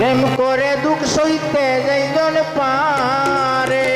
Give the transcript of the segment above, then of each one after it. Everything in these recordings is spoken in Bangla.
প্রেম করে দুঃখ সইতে যাইজন পারে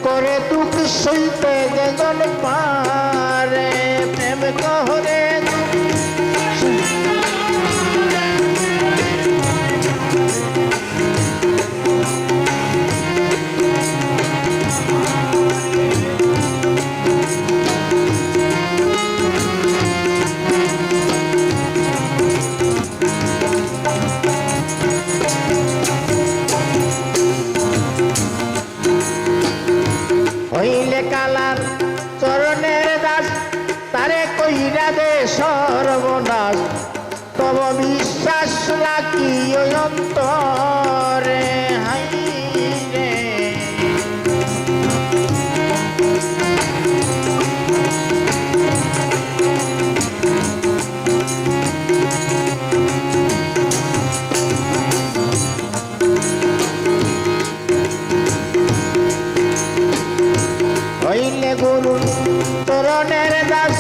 করে দুঃখ সইতে যেজন পারে প্রেম করে হইলে কালার চরণের দাস তারে কইরা দে সর্বনাশ তব বিশ্বাস রাখি অন্তরে হাইরে হইলে গুরু চরণের দাস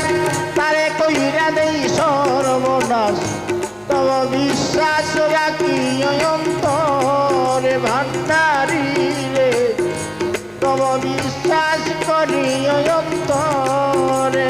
তারে কইরা দেই সর্বনাশ তব বিশ্বাস রাখি অন্তরে ভান্ডারী রে তব বিশ্বাস করি অন্তরে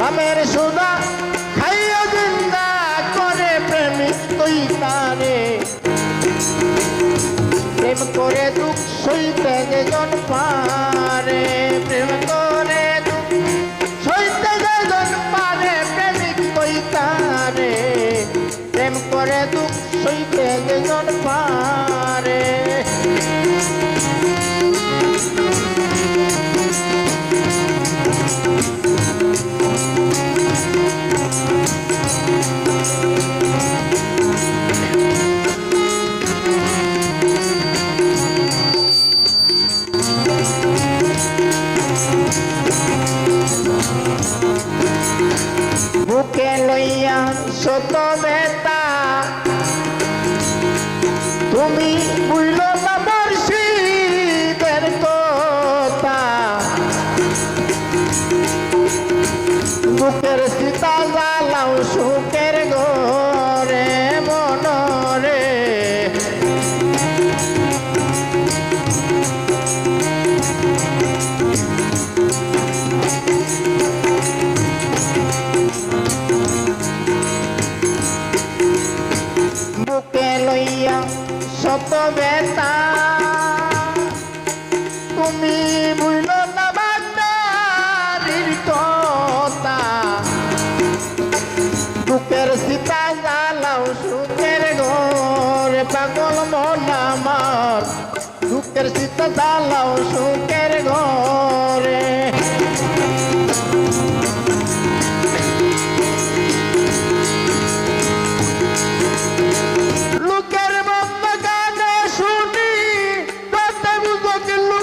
নামের সুদা খাইয়া জিন্দা করে প্রেমিক তুই তারে প্রেম করে দুঃখ সইতে যেজন পারে প্রেম করে দুঃখ সইতে যেজন পারে প্রেমিক তুই তারে প্রেম করে দুঃখ সইতে যেজন পারে বুকে লইয়া শত বেতা তুমি বুঝল না বর্ষীদের কথা বুকের সীতা জ্বালাও সুখের ঘরে মনরে বুকে লইয়া শত বেতা তুমি বুঝল না বান্দারির কথা বুকের সীতা জ্বালাও সুখের ঘরে পাগল মন আমার বুকের সীতা জ্বালাও সুখের ঘরে লোকের বন্ধ গানে শুনি তাতে বুঝো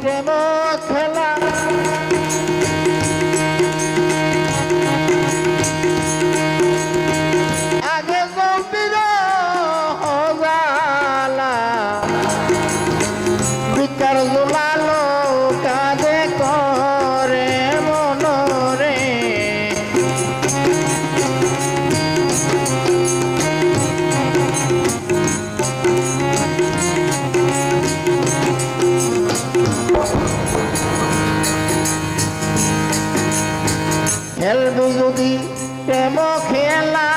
প্রেম খেলা আগে গম্ভীর হজালা বিকার জোলালো কাঁদে করে মনরে খেলবি যদি প্রেম খেলা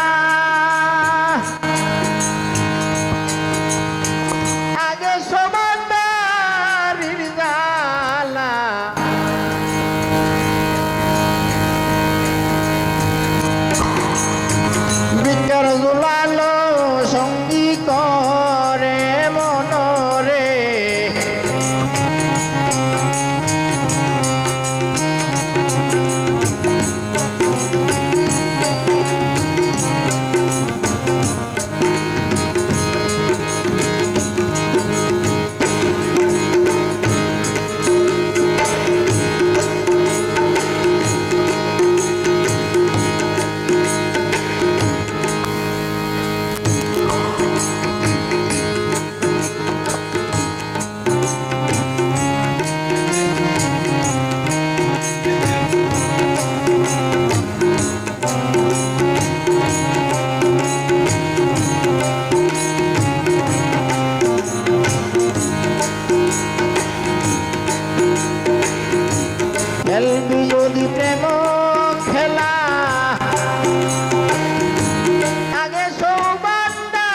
আগে সমান্দারির জালা বিকার জোলালো সঙ্গী করে মনরে খেলবি যদি প্রেম খেলা আগে সৌবান্দারির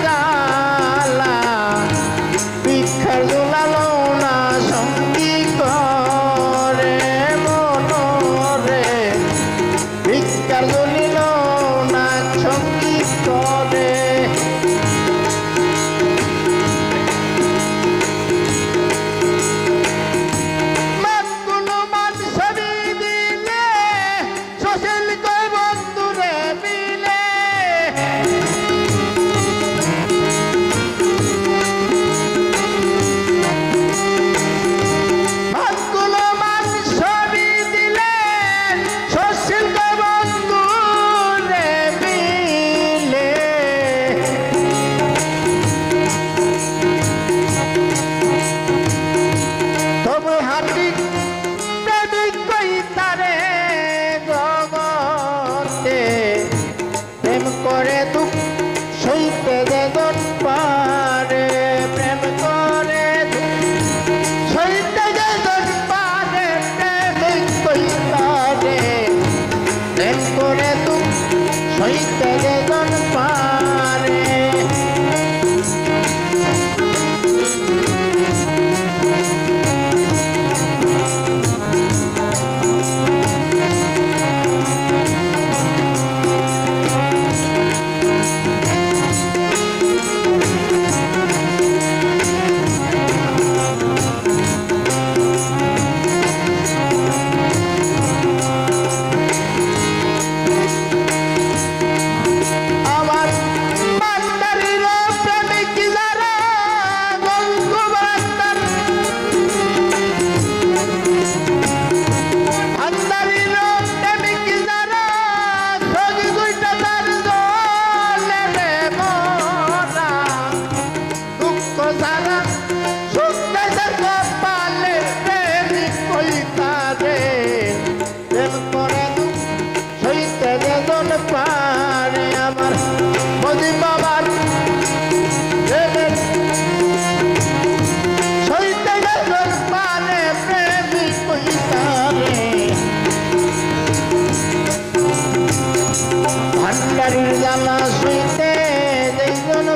জালা ভিক্ষার জোলালো না সঙ্গী করে মনরে ভিক্ষার জলিল না সঙ্গী করে প্রেম করে দুঃখ সইতে যেজন পারে প্রেম করে সইতে যেজন পারে প্রেমিক কইতারে প্রেম করে দুঃখ সইতে যেজন পারে পারে আমার মোদি বাবার সইতে যেজন পারে প্রেমিক কইতারে ভান্ডারির জ্বালা সইতে যেজন